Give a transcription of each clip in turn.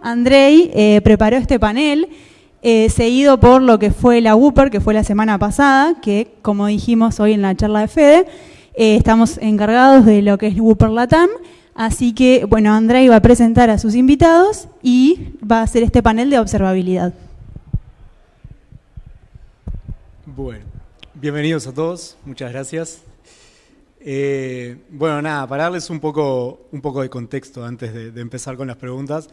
Andrei preparó este panel, seguido por lo que fue la Whopper, que fue la semana pasada, que como dijimos hoy en la charla de Fede, estamos encargados de lo que es Whopper Latam. Así que, bueno, Andrei va a presentar a sus invitados y va a hacer este panel de observabilidad. Bueno, bienvenidos a todos, muchas gracias. Bueno, nada, para darles un poco de contexto antes de empezar con las preguntas.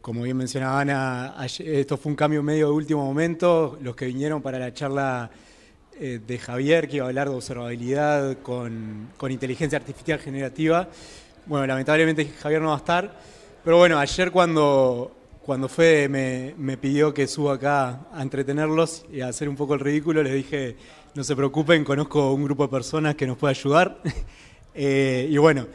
Como bien mencionaba Ana, esto fue un cambio medio de último momento. Los que vinieron para la charla de Javier, que iba a hablar de observabilidad con inteligencia artificial generativa, bueno, lamentablemente Javier no va a estar. Pero bueno, ayer cuando Fede me pidió que suba acá a entretenerlos y a hacer un poco el ridículo, les dije, no se preocupen, conozco un grupo de personas que nos puede ayudar. Y bueno,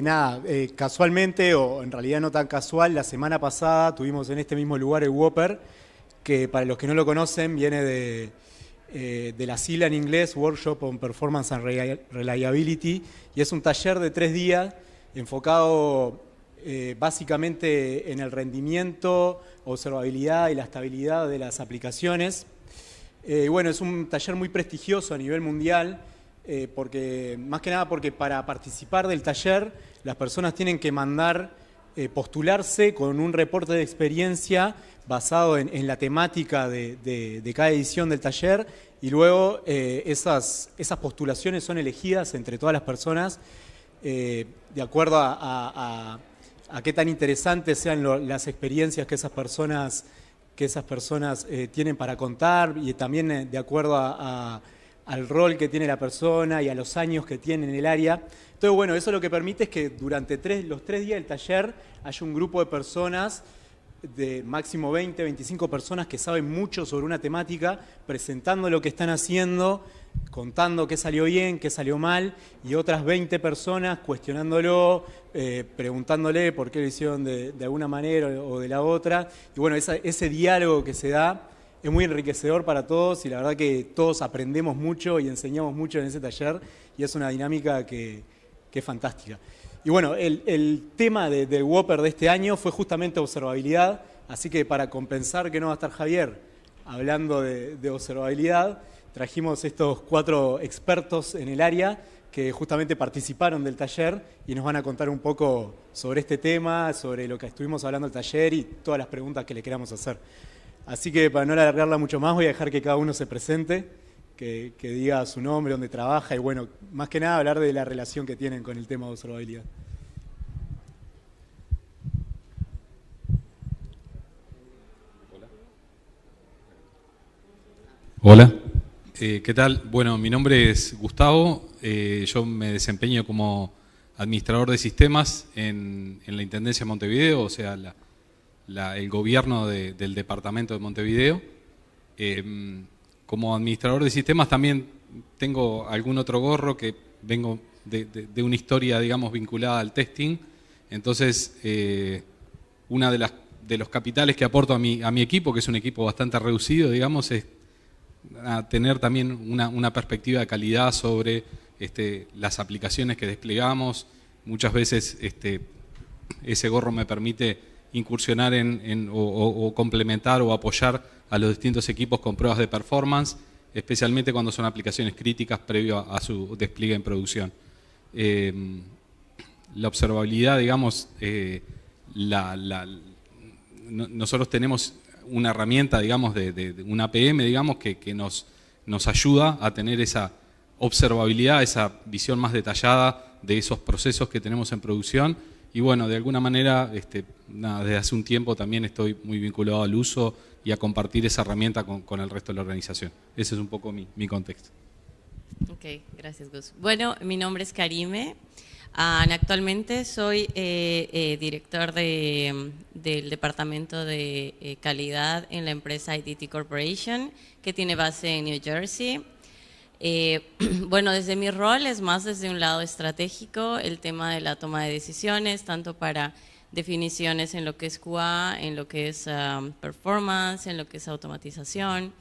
nada, casualmente, o en realidad no tan casual, la semana pasada tuvimos en este mismo lugar el Whopper, que para los que no lo conocen viene de la sigla en inglés, Workshop on Performance and Reliability, y es un taller de 3 días enfocado básicamente en el rendimiento, observabilidad y la estabilidad de las aplicaciones. Bueno, es un taller muy prestigioso a nivel mundial, más que nada porque para participar del taller las personas tienen que postularse con un reporte de experiencia basado en la temática de cada edición del taller, y luego esas postulaciones son elegidas entre todas las personas de acuerdo a qué tan interesantes sean las experiencias que esas personas tienen para contar, y también de acuerdo al rol que tiene la persona y a los años que tiene en el área. Entonces, bueno, eso lo que permite es que durante los 3 días del taller haya un grupo de personas, de máximo 20, 25 personas que saben mucho sobre una temática, presentando lo que están haciendo, contando qué salió bien, qué salió mal, y otras 20 personas cuestionándolo, preguntándole por qué lo hicieron de alguna manera o de la otra. Y bueno, ese diálogo que se da es muy enriquecedor para todos, y la verdad que todos aprendemos mucho y enseñamos mucho en ese taller, y es una dinámica que es fantástica. Y bueno, el tema del Whopper de este año fue justamente observabilidad, así que para compensar que no va a estar Javier hablando de observabilidad, trajimos estos 4 expertos en el área que justamente participaron del taller y nos van a contar un poco sobre este tema, sobre lo que estuvimos hablando del taller y todas las preguntas que le queramos hacer. Así que para no alargarla mucho más, voy a dejar que cada uno se presente, que diga su nombre, dónde trabaja y bueno, más que nada hablar de la relación que tienen con el tema de observabilidad. Hola, ¿qué tal? Bueno, mi nombre es Gustavo, yo me desempeño como administrador de sistemas en la Intendencia de Montevideo, o sea, el gobierno del departamento de Montevideo. Como administrador de sistemas también tengo algún otro gorro, que vengo de una historia, digamos, vinculada al testing. Entonces, una de los capitales que aporto a mi equipo, que es un equipo bastante reducido, digamos, es a tener también una perspectiva de calidad sobre las aplicaciones que desplegamos. Muchas veces ese gorro me permite incursionar o complementar o apoyar a los distintos equipos con pruebas de performance, especialmente cuando son aplicaciones críticas previo a su despliegue en producción. La observabilidad, digamos, nosotros tenemos una herramienta, digamos, de una APM, digamos, que nos ayuda a tener esa observabilidad, esa visión más detallada de esos procesos que tenemos en producción. Y bueno, de alguna manera, desde hace un tiempo también estoy muy vinculado al uso y a compartir esa herramienta con el resto de la organización. Ese es un poco mi contexto. Ok, gracias, Gus. Bueno, mi nombre es Karime. Actualmente soy director del departamento de calidad en la empresa IDT Corporation, que tiene base en New Jersey. Bueno, desde mi rol es más desde un lado estratégico, el tema de la toma de decisiones, tanto para definiciones en lo que es QA, en lo que es performance, en lo que es automatización.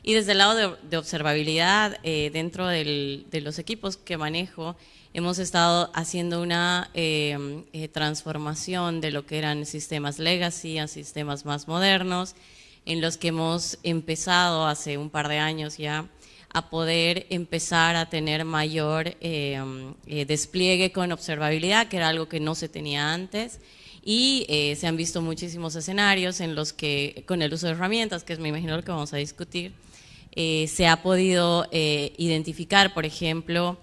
Y desde el lado de observabilidad, dentro de los equipos que manejo, hemos estado haciendo una transformación de lo que eran sistemas legacy a sistemas más modernos, en los que hemos empezado hace un par de años ya a poder empezar a tener mayor despliegue con observabilidad, que era algo que no se tenía antes. Y se han visto muchísimos escenarios en los que, con el uso de herramientas, que es, me imagino, lo que vamos a discutir, se ha podido identificar, por ejemplo,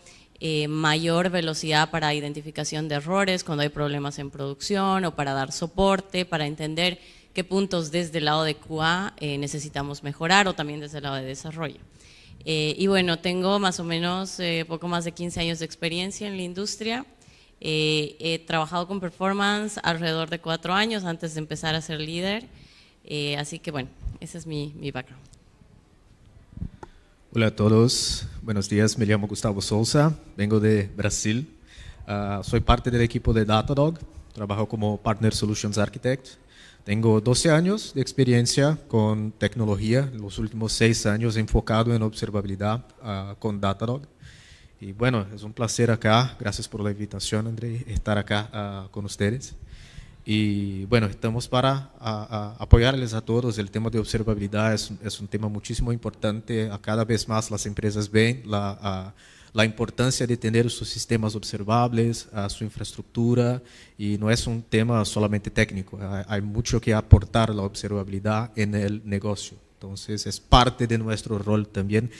mayor velocidad para identificación de errores cuando hay problemas en producción, o para dar soporte, para entender qué puntos desde el lado de QA necesitamos mejorar, o también desde el lado de desarrollo. Y bueno, tengo más o menos poco más de 15 años de experiencia en la industria. He trabajado con performance alrededor de 4 años antes de empezar a ser líder, así que bueno, ese es mi background. Hola a todos, buenos días, me llamo Gustavo Souza, vengo de Brasil, soy parte del equipo de Datadog, trabajo como Partner Solutions Architect, tengo 12 años de experiencia con tecnología, los últimos 6 años enfocado en observabilidad con Datadog. Y bueno, es un placer acá, gracias por la invitación, André, estar acá con ustedes. Y bueno, estamos para apoyarles a todos. El tema de observabilidad es un tema muchísimo importante. Cada vez más las empresas ven la importancia de tener sus sistemas observables, su infraestructura, y no es un tema solamente técnico. Hay mucho que aportar la observabilidad en el negocio. Entonces, es parte de nuestro rol también,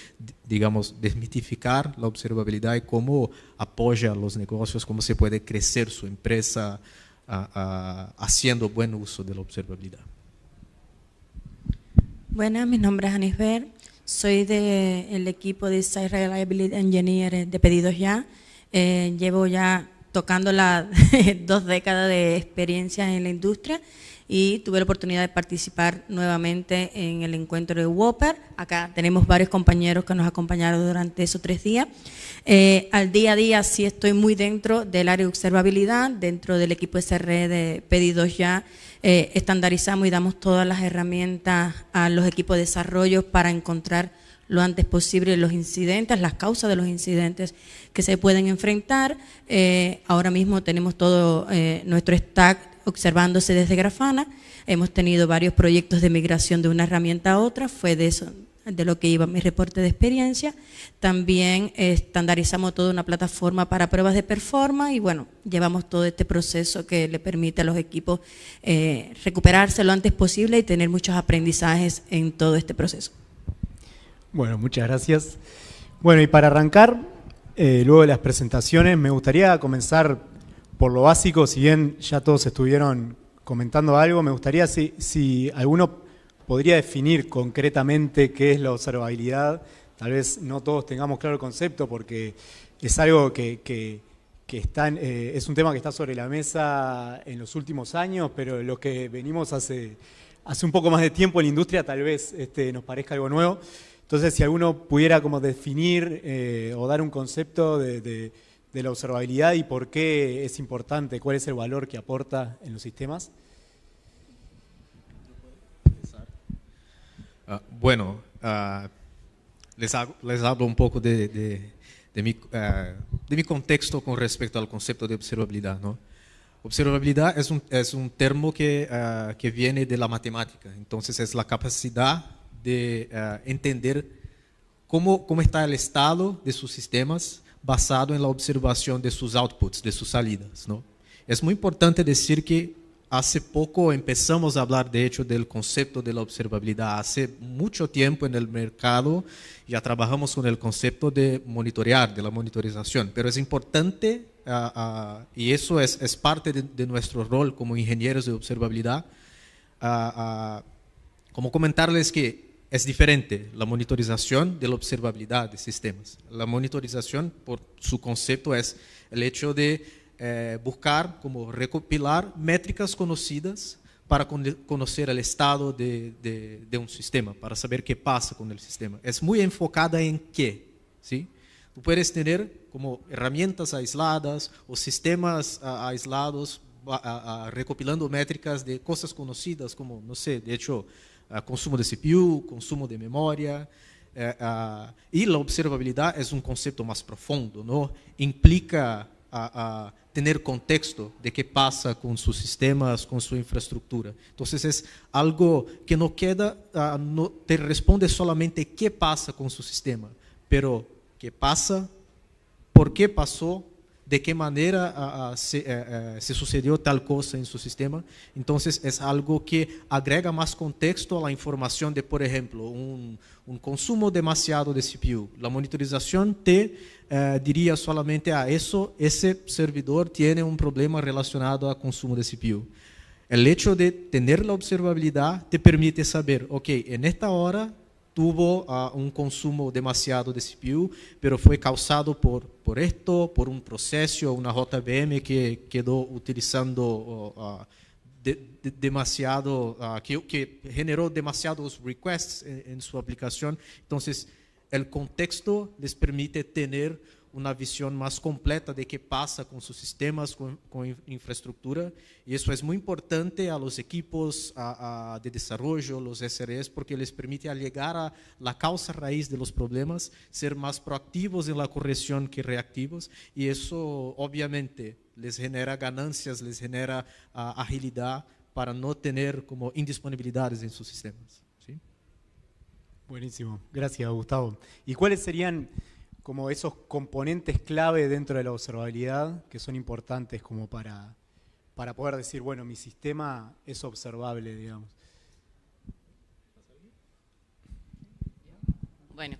digamos, desmitificar la observabilidad y cómo apoya a los negocios, cómo se puede crecer su empresa haciendo buen uso de la observabilidad. Buenas, mi nombre es Anisber, soy del equipo de Site Reliability Engineer de Pedidos Ya. Llevo ya tocando las 2 décadas de experiencia en la industria, y tuve la oportunidad de participar nuevamente en el encuentro de Whopper. Acá tenemos varios compañeros que nos acompañaron durante esos 3 días. Al día a día sí estoy muy dentro del área de observabilidad, dentro del equipo SRE de Pedidos Ya. Estandarizamos y damos todas las herramientas a los equipos de desarrollo para encontrar lo antes posible los incidentes, las causas de los incidentes que se pueden enfrentar. Ahora mismo tenemos todo nuestro stack observándose desde Grafana. Hemos tenido varios proyectos de migración de una herramienta a otra, fue de eso de lo que iba mi reporte de experiencia. También estandarizamos toda una plataforma para pruebas de performance, y bueno, llevamos todo este proceso que le permite a los equipos recuperarse lo antes posible y tener muchos aprendizajes en todo este proceso. Bueno, muchas gracias. Bueno, y para arrancar, luego de las presentaciones, me gustaría comenzar por lo básico. Si bien ya todos estuvieron comentando algo, me gustaría si alguno podría definir concretamente qué es la observabilidad. Tal vez no todos tengamos claro el concepto, porque es algo que está es un tema que está sobre la mesa en los últimos años, pero lo que venimos hace un poco más de tiempo en la industria tal vez nos parezca algo nuevo. Entonces, si alguno pudiera como definir o dar un concepto de la observabilidad y por qué es importante, cuál es el valor que aporta en los sistemas. Bueno, les hablo un poco de mi contexto con respecto al concepto de observabilidad, ¿no? Observabilidad es un término que viene de la matemática. Entonces, es la capacidad de entender cómo está el estado de sus sistemas basado en la observación de sus outputs, de sus salidas, ¿no? Es muy importante decir que hace poco empezamos a hablar, de hecho, del concepto de la observabilidad. Hace mucho tiempo en el mercado ya trabajamos con el concepto de monitorear, de la monitorización, pero es importante, y eso es parte de nuestro rol como ingenieros de observabilidad, como comentarles que es diferente la monitorización de la observabilidad de sistemas. La monitorización, por su concepto, es el hecho de buscar, como recopilar métricas conocidas para conocer el estado de un sistema, para saber qué pasa con el sistema. Es muy enfocada en qué, ¿sí? Tú puedes tener como herramientas aisladas o sistemas aislados recopilando métricas de cosas conocidas, como, no sé, de hecho, consumo de CPU, consumo de memoria, y la observabilidad es un concepto más profundo, ¿no? Implica tener contexto de qué pasa con sus sistemas, con su infraestructura. Entonces es algo que no queda, no te responde solamente qué pasa con su sistema, pero qué pasa, por qué pasó, de qué manera se sucedió tal cosa en su sistema. Entonces es algo que agrega más contexto a la información de, por ejemplo, un consumo demasiado de CPU. La monitorización te diría solamente ese servidor tiene un problema relacionado a consumo de CPU. El hecho de tener la observabilidad te permite saber, ok, en esta hora tuvo un consumo demasiado de CPU, pero fue causado por esto, por un proceso, una JVM que quedó utilizando demasiado, que generó demasiados requests en su aplicación. Entonces, el contexto les permite tener una visión más completa de qué pasa con sus sistemas, con infraestructura, y eso es muy importante a los equipos de desarrollo, los SREs, porque les permite llegar a la causa raíz de los problemas, ser más proactivos en la corrección que reactivos, y eso obviamente les genera ganancias, les genera agilidad para no tener como indisponibilidades en sus sistemas. ¿Sí? Buenísimo, gracias Gustavo. ¿Y cuáles serían como esos componentes clave dentro de la observabilidad que son importantes como para poder decir, bueno, mi sistema es observable, digamos? Bueno,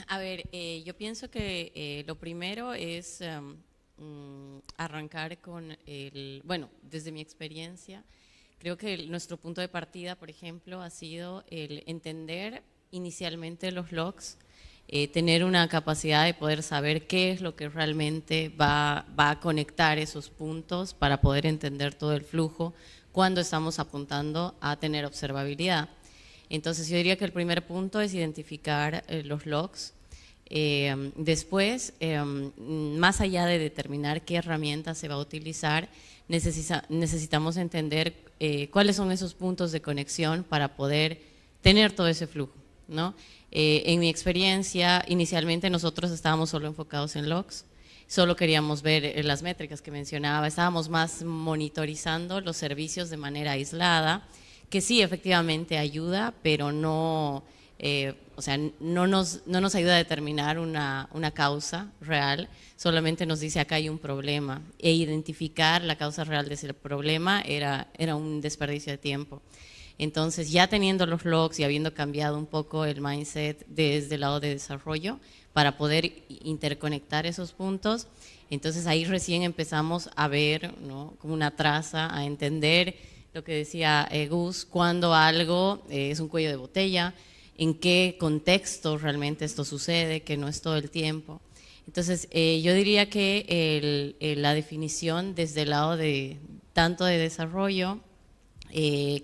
a ver, yo pienso que lo primero es arrancar con bueno, desde mi experiencia, creo que nuestro punto de partida, por ejemplo, ha sido el entender inicialmente los logs, tener una capacidad de poder saber qué es lo que realmente va a conectar esos puntos para poder entender todo el flujo cuando estamos apuntando a tener observabilidad. Entonces yo diría que el primer punto es identificar los logs. Después, más allá de determinar qué herramienta se va a utilizar, necesitamos entender cuáles son esos puntos de conexión para poder tener todo ese flujo, ¿no? En mi experiencia, inicialmente nosotros estábamos solo enfocados en logs, solo queríamos ver las métricas que mencionaba, estábamos más monitorizando los servicios de manera aislada, que sí, efectivamente ayuda, pero no, o sea, no nos ayuda a determinar una causa real, solamente nos dice acá hay un problema, e identificar la causa real de ese problema era un desperdicio de tiempo. Entonces, ya teniendo los logs y habiendo cambiado un poco el mindset desde el lado de desarrollo para poder interconectar esos puntos, entonces ahí recién empezamos a ver, ¿no?, como una traza, a entender lo que decía Gus, cuando algo es un cuello de botella, en qué contexto realmente esto sucede, que no es todo el tiempo. Entonces, yo diría que la definición desde el lado de tanto de desarrollo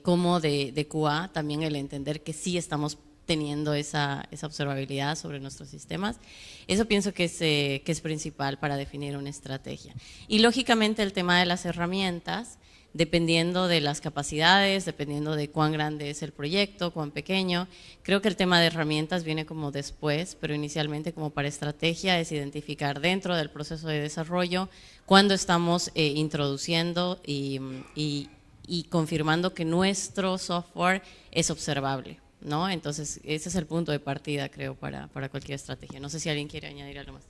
como de QA, también el entender que sí estamos teniendo esa observabilidad sobre nuestros sistemas, eso pienso que es principal para definir una estrategia. Y lógicamente el tema de las herramientas, dependiendo de las capacidades, dependiendo de cuán grande es el proyecto, cuán pequeño, creo que el tema de herramientas viene como después, pero inicialmente como para estrategia es identificar dentro del proceso de desarrollo cuándo estamos introduciendo y confirmando que nuestro software es observable, ¿no? Entonces, ese es el punto de partida, creo, para cualquier estrategia. No sé si alguien quiere añadir algo más.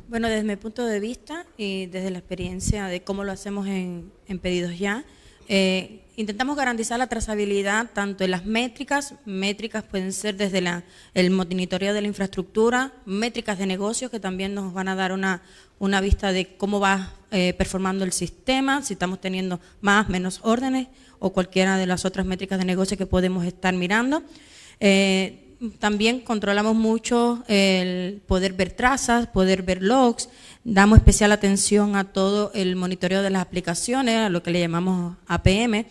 Bueno, desde mi punto de vista y desde la experiencia de cómo lo hacemos en Pedidos Ya, intentamos garantizar la trazabilidad tanto en las métricas pueden ser desde el monitoreo de la infraestructura, métricas de negocio que también nos van a dar una vista de cómo va performando el sistema, si estamos teniendo más, menos órdenes o cualquiera de las otras métricas de negocio que podemos estar mirando. También controlamos mucho el poder ver trazas, poder ver logs, damos especial atención a todo el monitoreo de las aplicaciones, a lo que le llamamos APM.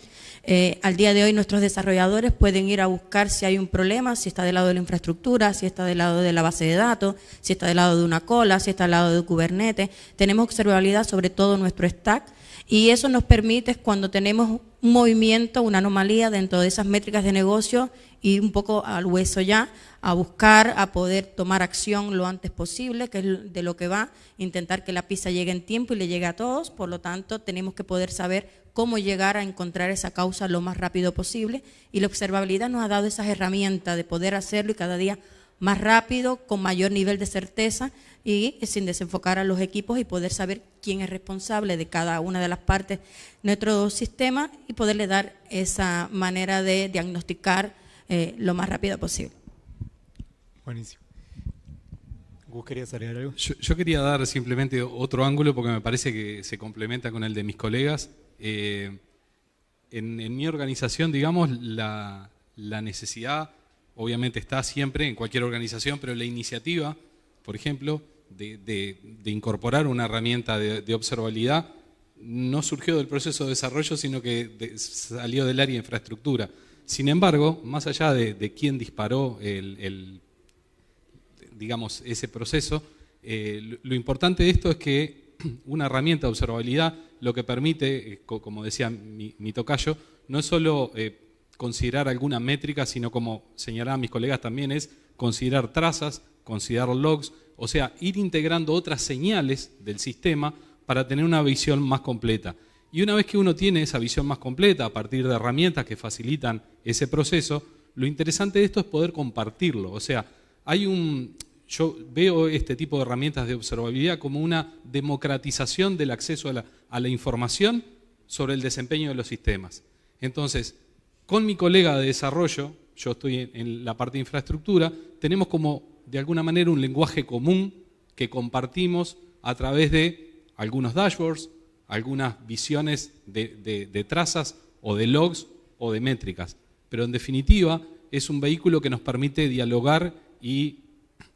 Al día de hoy nuestros desarrolladores pueden ir a buscar si hay un problema, si está del lado de la infraestructura, si está del lado de la base de datos, si está del lado de una cola, si está del lado de Kubernetes. Tenemos observabilidad sobre todo nuestro stack y eso nos permite cuando tenemos un movimiento, una anomalía dentro de esas métricas de negocio y un poco al hueso ya, a buscar, a poder tomar acción lo antes posible, que es de lo que va, intentar que la pizza llegue en tiempo y le llegue a todos. Por lo tanto, tenemos que poder saber cómo llegar a encontrar esa causa lo más rápido posible, y la observabilidad nos ha dado esas herramientas de poder hacerlo y cada día más rápido, con mayor nivel de certeza y sin desenfocar a los equipos, y poder saber quién es responsable de cada una de las partes de nuestro sistema y poderle dar esa manera de diagnosticar lo más rápido posible. Buenísimo. ¿Vos querías agregar algo? Yo quería dar simplemente otro ángulo porque me parece que se complementa con el de mis colegas. En mi organización, digamos, la necesidad obviamente está siempre en cualquier organización, pero la iniciativa, por ejemplo, de incorporar una herramienta de observabilidad no surgió del proceso de desarrollo, sino que salió del área de infraestructura. Sin embargo, más allá de quién disparó digamos, ese proceso, lo importante de esto es que una herramienta de observabilidad lo que permite, como decía mi tocayo, no es solo considerar alguna métrica, sino, como señalaban mis colegas también, es considerar trazas, considerar logs, o sea, ir integrando otras señales del sistema para tener una visión más completa. Y una vez que uno tiene esa visión más completa a partir de herramientas que facilitan ese proceso, lo interesante de esto es poder compartirlo. O sea, yo veo este tipo de herramientas de observabilidad como una democratización del acceso a la información sobre el desempeño de los sistemas. Entonces, con mi colega de desarrollo, yo estoy en la parte de infraestructura, tenemos como de alguna manera un lenguaje común que compartimos a través de algunos dashboards, algunas visiones de trazas o de logs o de métricas. Pero en definitiva es un vehículo que nos permite dialogar y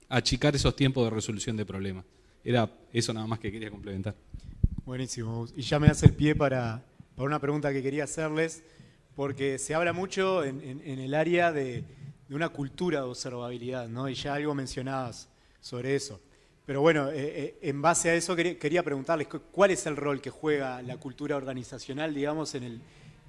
achicar esos tiempos de resolución de problemas. Era eso nada más que quería complementar. Buenísimo. Y ya me hace el pie para una pregunta que quería hacerles, porque se habla mucho en el área de una cultura de observabilidad, ¿no? Y ya algo mencionabas sobre eso. Pero bueno, en base a eso quería preguntarles cuál es el rol que juega la cultura organizacional, digamos, en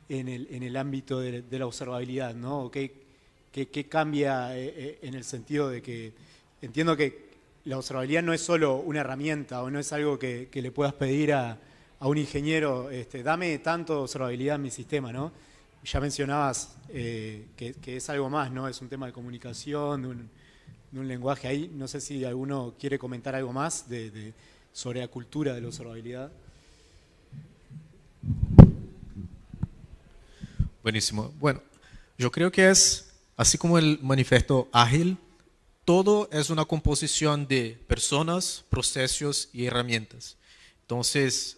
el ámbito de la observabilidad, ¿no? ¿Qué cambia en el sentido de que entiendo que la observabilidad no es solo una herramienta o no es algo que le puedas pedir a un ingeniero, dame tanto de observabilidad en mi sistema, ¿no? Ya mencionabas que es algo más, ¿no? Es un tema de comunicación, de un lenguaje ahí. No sé si alguno quiere comentar algo más sobre la cultura de la observabilidad. Buenísimo. Bueno, yo creo que es, así como el manifiesto ágil, todo es una composición de personas, procesos y herramientas. Entonces,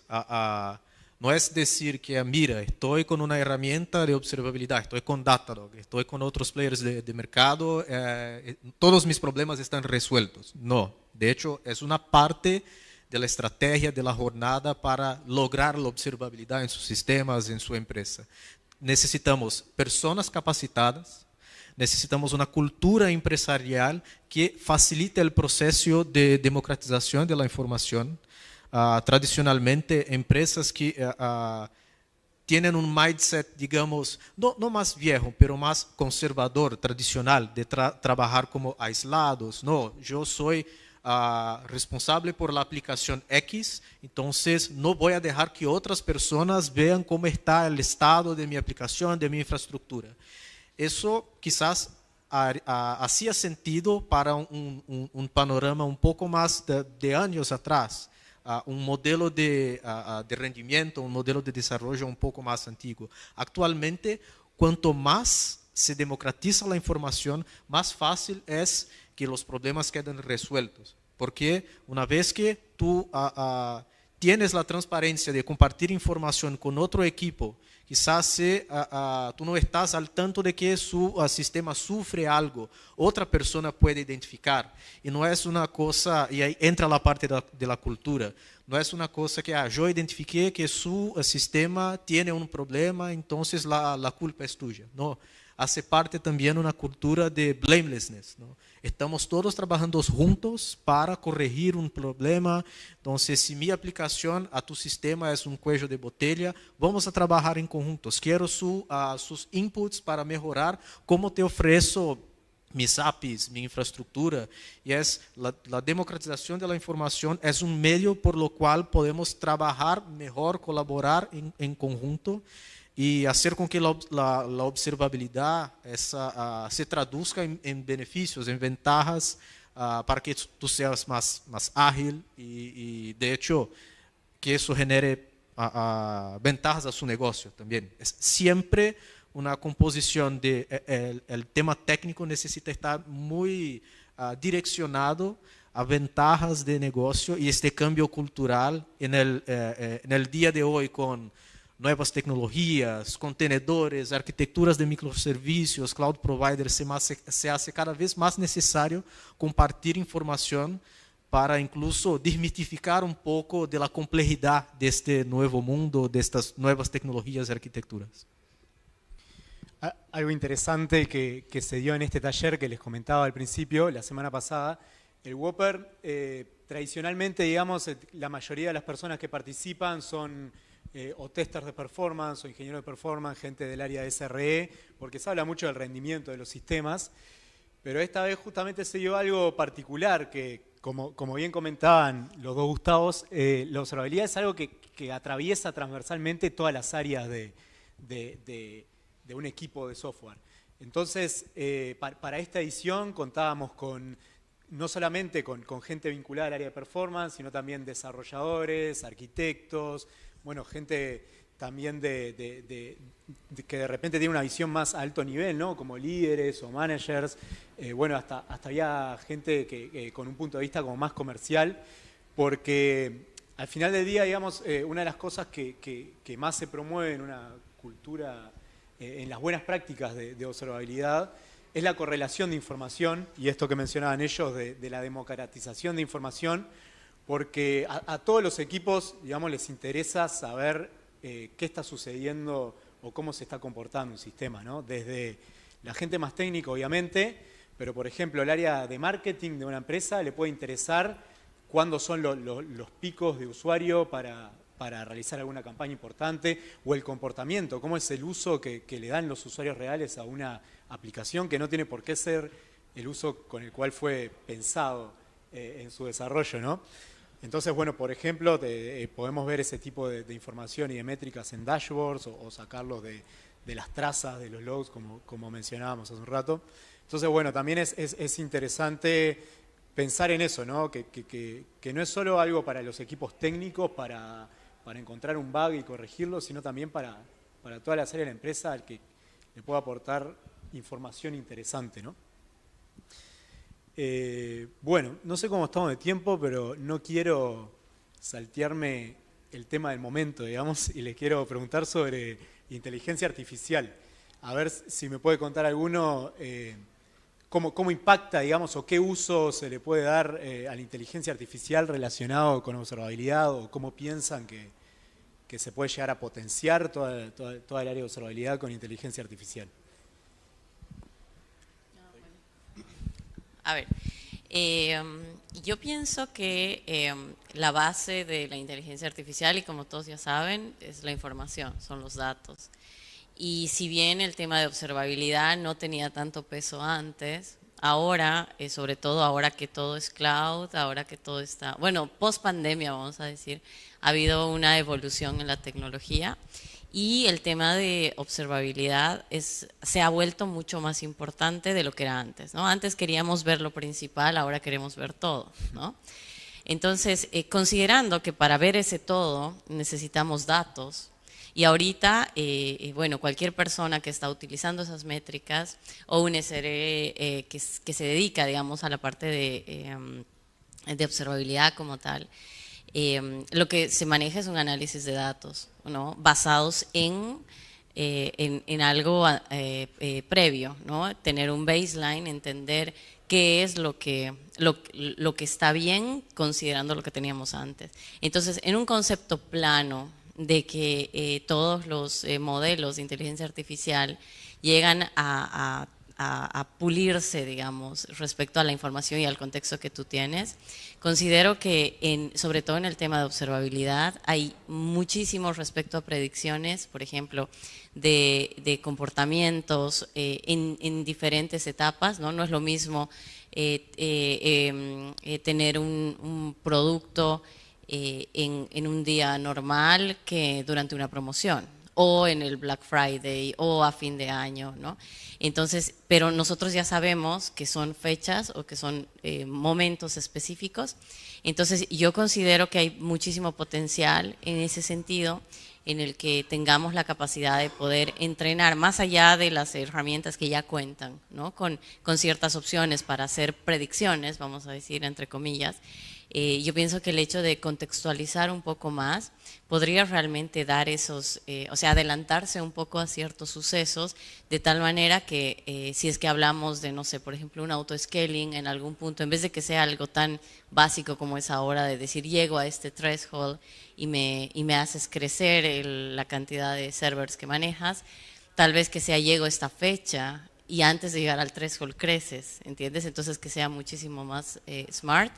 no es decir que, mira, estoy con una herramienta de observabilidad, estoy con Datadog, estoy con otros players de mercado, todos mis problemas están resueltos. No, de hecho, es una parte de la estrategia de la jornada para lograr la observabilidad en sus sistemas, en su empresa. Necesitamos personas capacitadas, necesitamos una cultura empresarial que facilite el proceso de democratización de la información. Tradicionalmente, empresas que tienen un mindset, digamos, no más viejo, pero más conservador, tradicional, de trabajar como aislados. No, yo soy responsable por la aplicación X, entonces no voy a dejar que otras personas vean cómo está el estado de mi aplicación, de mi infraestructura. Eso quizás hacía sentido para un panorama un poco más de años atrás. Un modelo de rendimiento, un modelo de desarrollo un poco más antiguo. Actualmente, cuanto más se democratiza la información, más fácil es que los problemas queden resueltos. Porque una vez que tú tienes la transparencia de compartir información con otro equipo, quizás tú no estás al tanto de que su sistema sufre algo, otra persona puede identificar. Y no es una cosa, y ahí entra la parte de la cultura, no es una cosa que yo identifiqué que su sistema tiene un problema, entonces la culpa es tuya. No, hace parte también una cultura de blamelessness, ¿no? Estamos todos trabajando juntos para corregir un problema. Entonces, si mi aplicación a tu sistema es un cuello de botella, vamos a trabajar en conjuntos. Quiero sus inputs para mejorar cómo te ofrezco mis APIs, mi infraestructura, y es la democratización de la información es un medio por lo cual podemos trabajar mejor, colaborar en conjunto y hacer con que la observabilidad se traduzca en beneficios, en ventajas, para que tú seas más ágil y de hecho que eso genere ventajas a su negocio también. Es siempre una composición el tema técnico necesita estar muy direccionado a ventajas de negocio y este cambio cultural en el día de hoy con nuevas tecnologías, contenedores, arquitecturas de microservicios, cloud providers, se hace cada vez más necesario compartir información para incluso desmitificar un poco de la complejidad de este nuevo mundo, de estas nuevas tecnologías y arquitecturas. Algo interesante que se dio en este taller que les comentaba al principio, la semana pasada, el Whopper, tradicionalmente, digamos, la mayoría de las personas que participan son o testers de performance o ingenieros de performance, gente del área de SRE, porque se habla mucho del rendimiento de los sistemas, pero esta vez justamente se dio algo particular que, como bien comentaban los dos Gustavos, la observabilidad es algo que atraviesa transversalmente todas las áreas de un equipo de software. Entonces, para esta edición contábamos no solamente con gente vinculada al área de performance, sino también desarrolladores, arquitectos, bueno, gente también que de repente tiene una visión más a alto nivel, ¿no? Como líderes o managers. Bueno, hasta había gente que con un punto de vista como más comercial, porque al final del día, digamos, una de las cosas que más se promueve en una cultura, en las buenas prácticas de observabilidad, es la correlación de información, y esto que mencionaban ellos de la democratización de información, porque a todos los equipos, digamos, les interesa saber qué está sucediendo o cómo se está comportando un sistema, ¿no? Desde la gente más técnica, obviamente, pero por ejemplo, el área de marketing de una empresa le puede interesar cuándo son los picos de usuario para realizar alguna campaña importante, o el comportamiento, cómo es el uso que le dan los usuarios reales a una aplicación que no tiene por qué ser el uso con el cual fue pensado en su desarrollo, ¿no? Entonces, bueno, por ejemplo, podemos ver ese tipo de información y de métricas en dashboards o sacarlos de las trazas, de los logs, como mencionábamos hace un rato. Entonces, bueno, también es interesante pensar en eso, ¿no? Que no es solo algo para los equipos técnicos, para encontrar un bug y corregirlo, sino también para todas las áreas de la empresa al que le pueda aportar información interesante, ¿no? Bueno, no sé cómo estamos de tiempo, pero no quiero saltearme el tema del momento, digamos, y les quiero preguntar sobre inteligencia artificial. A ver si me puede contar alguno cómo impacta, digamos, o qué uso se le puede dar a la inteligencia artificial relacionado con observabilidad, o cómo piensan que se puede llegar a potenciar toda el área de observabilidad con inteligencia artificial. A ver, yo pienso que la base de la inteligencia artificial, y como todos ya saben, es la información, son los datos. Y si bien el tema de observabilidad no tenía tanto peso antes, ahora, sobre todo ahora que todo es cloud, ahora que todo está, bueno, post pandemia vamos a decir, ha habido una evolución en la tecnología. Y el tema de observabilidad se ha vuelto mucho más importante de lo que era antes, ¿no? Antes queríamos ver lo principal, ahora queremos ver todo, ¿no? Entonces, considerando que para ver ese todo necesitamos datos, y ahorita, bueno, cualquier persona que está utilizando esas métricas o un SRE que se dedica, digamos, a la parte de observabilidad como tal, lo que se maneja es un análisis de datos, ¿no? Basados en algo previo, ¿no? Tener un baseline, entender qué es lo que está bien considerando lo que teníamos antes. Entonces, en un concepto plano de que todos los modelos de inteligencia artificial llegan a a pulirse, digamos, respecto a la información y al contexto que tú tienes. Considero que, sobre todo en el tema de observabilidad, hay muchísimo respecto a predicciones, por ejemplo, de comportamientos en diferentes etapas, ¿no? No es lo mismo tener un producto en un día normal que durante una promoción, o en el Black Friday, o a fin de año, ¿no? Entonces, pero nosotros ya sabemos que son fechas o que son momentos específicos. Entonces, yo considero que hay muchísimo potencial en ese sentido, en el que tengamos la capacidad de poder entrenar más allá de las herramientas que ya cuentan, ¿no? Con ciertas opciones para hacer predicciones, vamos a decir, entre comillas. Yo pienso que el hecho de contextualizar un poco más podría realmente dar esos, o sea, adelantarse un poco a ciertos sucesos, de tal manera que si es que hablamos de, no sé, por ejemplo, un auto-scaling en algún punto, en vez de que sea algo tan básico como es ahora, de decir, llego a este threshold y me haces crecer la cantidad de servers que manejas, tal vez que sea, llego a esta fecha y antes de llegar al threshold creces, ¿entiendes? Entonces que sea muchísimo más smart.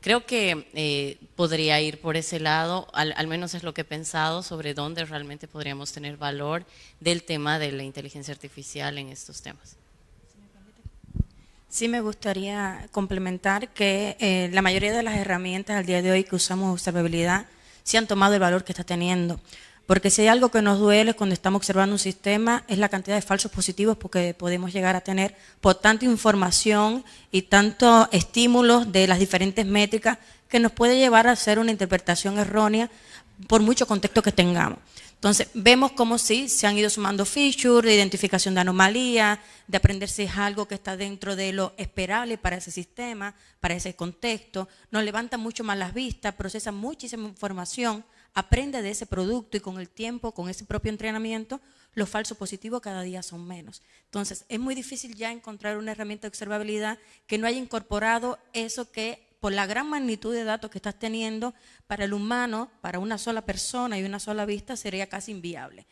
Creo que podría ir por ese lado, al menos es lo que he pensado sobre dónde realmente podríamos tener valor del tema de la inteligencia artificial en estos temas. Sí, me gustaría complementar que la mayoría de las herramientas al día de hoy que usamos observabilidad sí han tomado el valor que está teniendo. Porque si hay algo que nos duele cuando estamos observando un sistema es la cantidad de falsos positivos porque podemos llegar a tener por tanta información y tantos estímulos de las diferentes métricas que nos puede llevar a hacer una interpretación errónea por mucho contexto que tengamos. Entonces, vemos como sí se han ido sumando features de identificación de anomalías, de aprender si es algo que está dentro de lo esperable para ese sistema, para ese contexto. Nos levanta mucho más las vistas, procesa muchísima información, aprende de ese producto y con el tiempo, con ese propio entrenamiento, los falsos positivos cada día son menos. Entonces, es muy difícil ya encontrar una herramienta de observabilidad que no haya incorporado eso que, por la gran magnitud de datos que estás teniendo, para el humano, para una sola persona y una sola vista, sería casi inviable.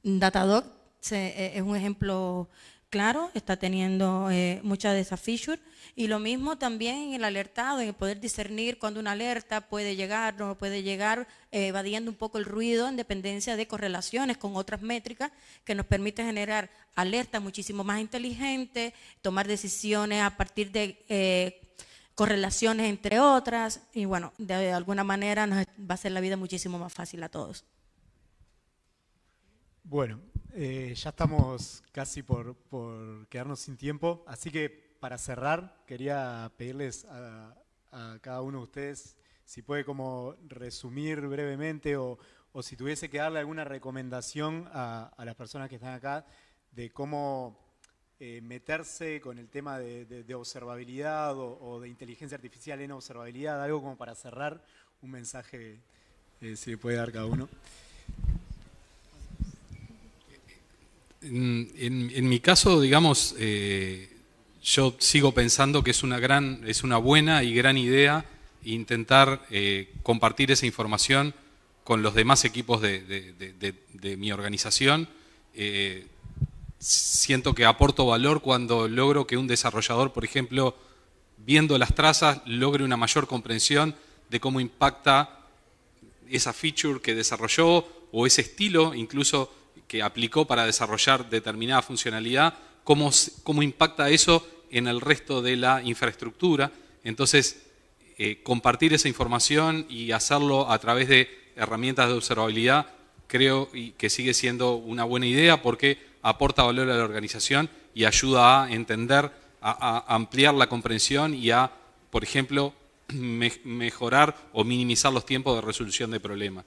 Datadog es un ejemplo claro, está teniendo muchas de esas features, y lo mismo también en el alertado, en el poder discernir cuando una alerta puede llegar o no puede llegar, evadiendo un poco el ruido en dependencia de correlaciones con otras métricas que nos permiten generar alertas muchísimo más inteligentes, tomar decisiones a partir de correlaciones entre otras, y bueno, de alguna manera nos va a hacer la vida muchísimo más fácil a todos. Bueno, ya estamos casi por quedarnos sin tiempo, así que para cerrar quería pedirles a cada uno de ustedes si puede como resumir brevemente o si tuviese que darle alguna recomendación a las personas que están acá de cómo meterse con el tema de observabilidad o de inteligencia artificial en observabilidad, algo como para cerrar, un mensaje si le puede dar cada uno. En mi caso, digamos, yo sigo pensando que es una buena y gran idea intentar compartir esa información con los demás equipos de mi organización. Siento que aporto valor cuando logro que un desarrollador, por ejemplo, viendo las trazas, logre una mayor comprensión de cómo impacta esa feature que desarrolló o ese estilo, incluso que aplicó para desarrollar determinada funcionalidad, cómo impacta eso en el resto de la infraestructura. Entonces, compartir esa información y hacerlo a través de herramientas de observabilidad, creo que sigue siendo una buena idea porque aporta valor a la organización y ayuda a entender, a ampliar la comprensión y a, por ejemplo, mejorar o minimizar los tiempos de resolución de problemas.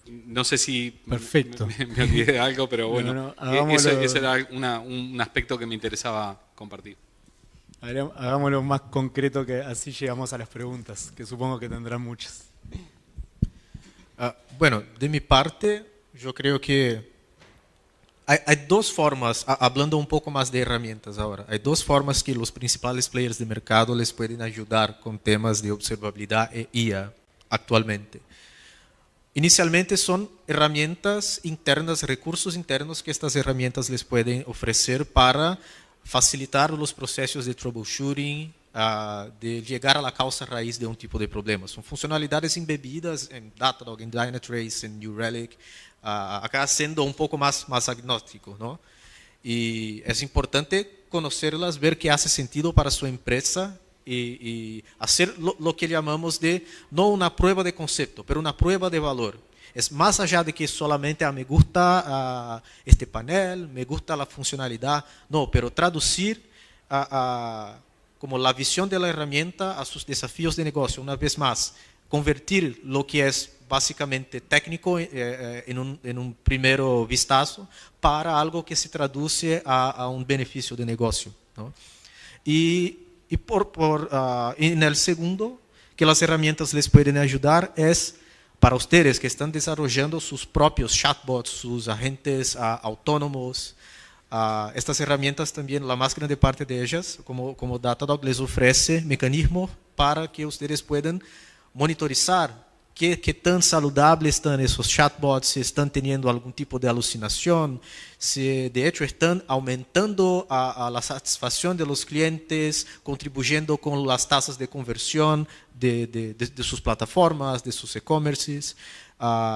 No sé si perfecto. Me olvidé de algo, pero bueno, ese era un aspecto que me interesaba compartir. Hagámoslo más concreto, que así llegamos a las preguntas, que supongo que tendrán muchas. Bueno, de mi parte, yo creo que hay dos formas, hablando un poco más de herramientas ahora, hay dos formas que los principales players de mercado les pueden ayudar con temas de observabilidad e IA actualmente. Inicialmente son herramientas internas, recursos internos que estas herramientas les pueden ofrecer para facilitar los procesos de troubleshooting, de llegar a la causa raíz de un tipo de problema. Son funcionalidades embebidas en Datadog, en Dynatrace, en New Relic, acá siendo un poco más agnóstico, ¿no? Y es importante conocerlas, ver qué hace sentido para su empresa y hacer lo que llamamos de, no una prueba de concepto, pero una prueba de valor. Es más allá de que solamente me gusta este panel, me gusta la funcionalidad, no, pero traducir como la visión de la herramienta a sus desafíos de negocio. Una vez más, convertir lo que es básicamente técnico en un primero vistazo para algo que se traduce a un beneficio de negocio, ¿no? Y en el segundo, que las herramientas les pueden ayudar es para ustedes que están desarrollando sus propios chatbots, sus agentes autónomos. Estas herramientas también, la más grande parte de ellas, como Datadog, les ofrece mecanismos para que ustedes puedan monitorizar qué tan saludables están esos chatbots, si están teniendo algún tipo de alucinación, si de hecho están aumentando a la satisfacción de los clientes, contribuyendo con las tasas de conversión de sus plataformas, de sus e-commerces,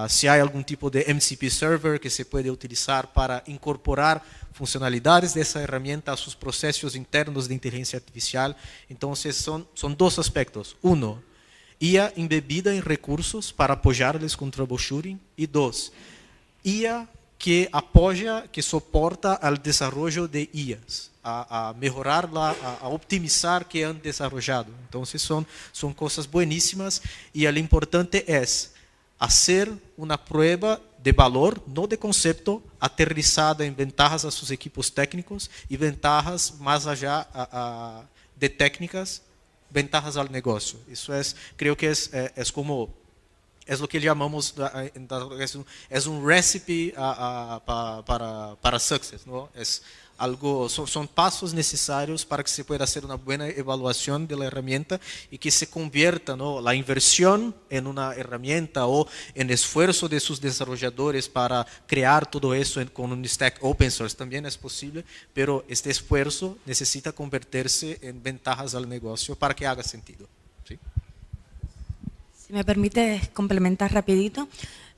si hay algún tipo de MCP server que se puede utilizar para incorporar funcionalidades de esa herramienta a sus procesos internos de inteligencia artificial. Entonces son dos aspectos. Uno, IA embebida en recursos para apoyarles con troubleshooting. Y dos, IA que apoya, que soporta al desarrollo de IAs, a mejorarla, a optimizar que han desarrollado. Entonces son cosas buenísimas y lo importante es hacer una prueba de valor, no de concepto, aterrizada en ventajas a sus equipos técnicos y ventajas más allá de técnicas, ventajas al negocio. Eso creo que es como, es lo que llamamos, es un recipe para success, ¿no? Es algo, son pasos necesarios para que se pueda hacer una buena evaluación de la herramienta y que se convierta, ¿no?, la inversión en una herramienta o en esfuerzo de sus desarrolladores para crear todo eso con un stack open source también es posible, pero este esfuerzo necesita convertirse en ventajas al negocio para que haga sentido. ¿Sí? Si me permite complementar rapidito.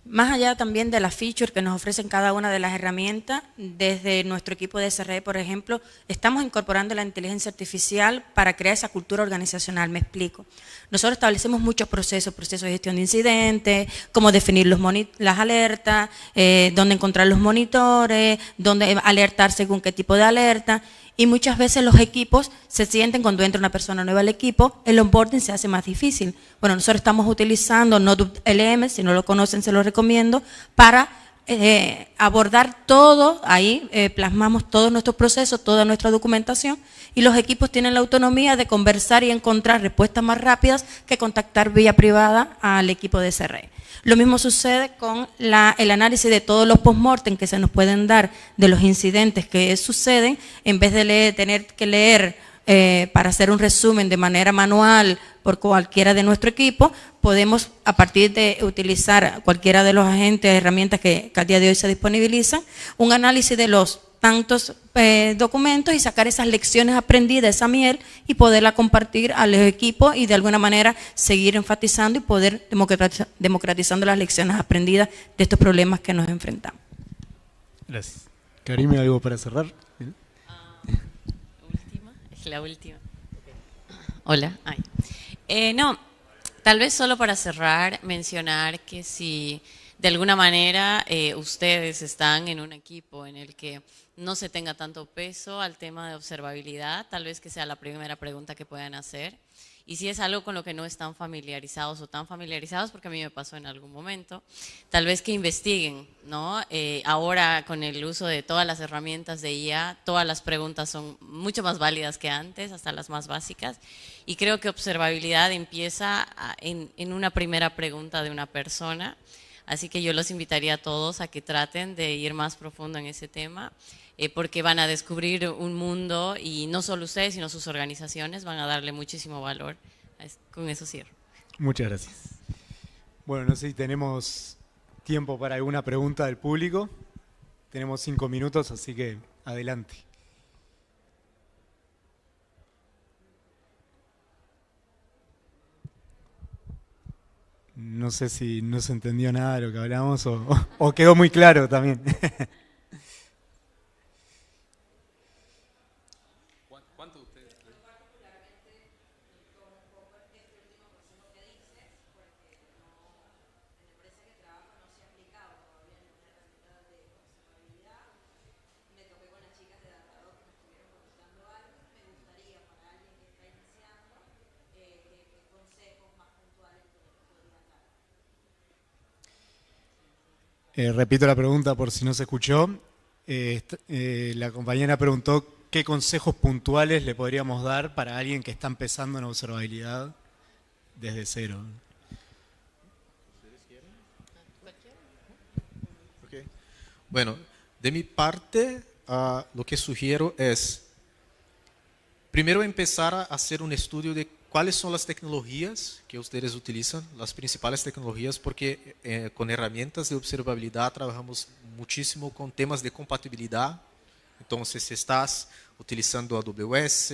Más allá también de las features que nos ofrecen cada una de las herramientas, desde nuestro equipo de SRE, por ejemplo, estamos incorporando la inteligencia artificial para crear esa cultura organizacional. Me explico. Nosotros establecemos muchos procesos de gestión de incidentes, cómo definir las alertas, dónde encontrar los monitores, dónde alertar según qué tipo de alerta. Y muchas veces los equipos se sienten, cuando entra una persona nueva al equipo, el onboarding se hace más difícil. Bueno, nosotros estamos utilizando NodeLM, si no lo conocen se lo recomiendo, para abordar todo, ahí plasmamos todos nuestros procesos, toda nuestra documentación, y los equipos tienen la autonomía de conversar y encontrar respuestas más rápidas que contactar vía privada al equipo de SRE. Lo mismo sucede con el análisis de todos los post-mortem que se nos pueden dar de los incidentes que suceden. En vez de tener que leer para hacer un resumen de manera manual por cualquiera de nuestro equipo, podemos, a partir de utilizar cualquiera de los agentes, herramientas que al día de hoy se disponibilizan, un análisis de los tantos documentos y sacar esas lecciones aprendidas, esa miel, y poderla compartir a los equipos y de alguna manera seguir enfatizando y poder democratizando las lecciones aprendidas de estos problemas que nos enfrentamos. Gracias. Karime, ¿algo para cerrar? Última, es la última. Hola. No, tal vez solo para cerrar, mencionar que si de alguna manera ustedes están en un equipo en el que no se tenga tanto peso al tema de observabilidad, tal vez que sea la primera pregunta que puedan hacer. Y si es algo con lo que no están familiarizados o tan familiarizados, porque a mí me pasó en algún momento, tal vez que investiguen, ¿no? Ahora con el uso de todas las herramientas de IA, todas las preguntas son mucho más válidas que antes, hasta las más básicas. Y creo que observabilidad empieza en una primera pregunta de una persona. Así que yo los invitaría a todos a que traten de ir más profundo en ese tema, porque van a descubrir un mundo y no solo ustedes, sino sus organizaciones van a darle muchísimo valor. Con eso cierro. Muchas gracias. Bueno, no sé si tenemos tiempo para alguna pregunta del público. Tenemos 5 minutos, así que adelante. No sé si no se entendió nada de lo que hablamos o quedó muy claro también. ¿Cuánto ustedes? Repito la pregunta por si no se escuchó. La compañera preguntó qué consejos puntuales le podríamos dar para alguien que está empezando en observabilidad desde cero. Okay. Bueno, de mi parte, lo que sugiero es, primero empezar a hacer un estudio de cuáles son las tecnologías que ustedes utilizan, las principales tecnologías, porque con herramientas de observabilidad trabajamos muchísimo con temas de compatibilidad. Entonces, si estás utilizando AWS,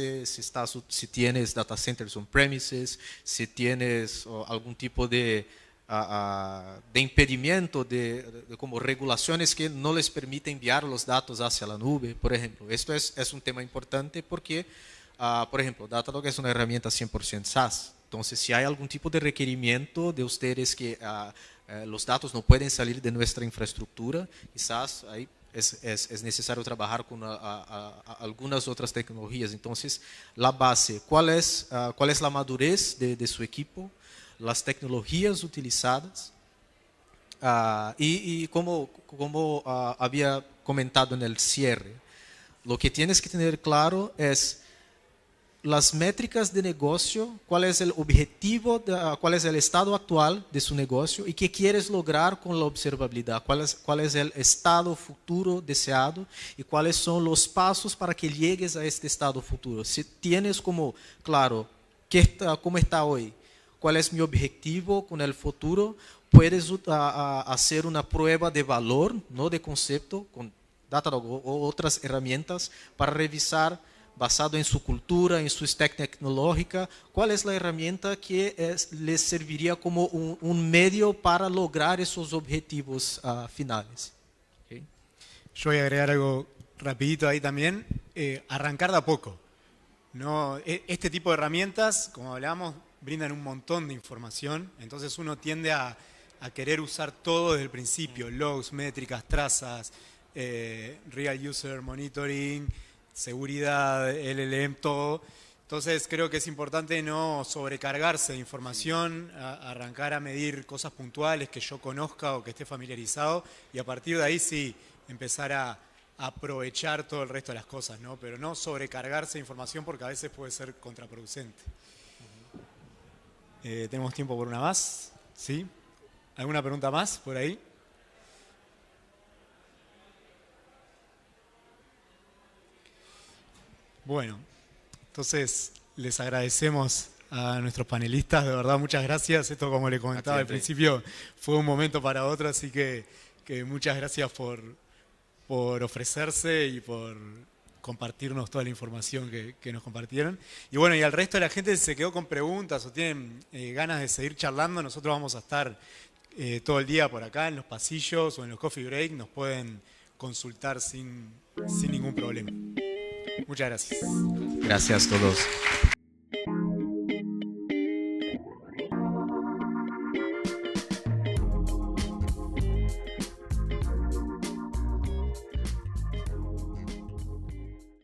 si tienes data centers on-premises, si tienes algún tipo de impedimento de como regulaciones que no les permiten enviar los datos hacia la nube, por ejemplo. Esto es un tema importante porque, por ejemplo, Datadog es una herramienta 100% SaaS. Entonces, si hay algún tipo de requerimiento de ustedes que los datos no pueden salir de nuestra infraestructura, quizás ahí es necesario trabajar con algunas otras tecnologías. Entonces, la base, ¿cuál es la madurez de su equipo? Las tecnologías utilizadas. Y como había comentado en el cierre, lo que tienes que tener claro es las métricas de negocio, cuál es el objetivo, cuál es el estado actual de su negocio y qué quieres lograr con la observabilidad, cuál es el estado futuro deseado y cuáles son los pasos para que llegues a este estado futuro. Si tienes como claro cómo está hoy, cuál es mi objetivo con el futuro, puedes hacer una prueba de valor, no de concepto, con Datadog o otras herramientas para revisar, basado en su cultura, en su stack tecnológica, cuál es la herramienta que les serviría como un medio para lograr esos objetivos finales. ¿Okay? Yo voy a agregar algo rapidito ahí también. Arrancar de a poco. No, este tipo de herramientas, como hablábamos, brindan un montón de información, entonces uno tiende a querer usar todo desde el principio, logs, métricas, trazas, real user monitoring, seguridad, LLM, todo. Entonces creo que es importante no sobrecargarse de información, arrancar a medir cosas puntuales que yo conozca o que esté familiarizado y a partir de ahí sí empezar a aprovechar todo el resto de las cosas, ¿no? Pero no sobrecargarse de información porque a veces puede ser contraproducente. ¿Tenemos tiempo por una más? ¿Sí? ¿Alguna pregunta más por ahí? Bueno, entonces les agradecemos a nuestros panelistas, de verdad muchas gracias. Esto, como le comentaba al principio, fue un momento para otro, así que muchas gracias por ofrecerse y por compartirnos toda la información que nos compartieron. Y bueno, y al resto de la gente se quedó con preguntas o tienen ganas de seguir charlando, nosotros vamos a estar todo el día por acá en los pasillos o en los coffee break, nos pueden consultar sin ningún problema. Muchas gracias. Gracias a todos.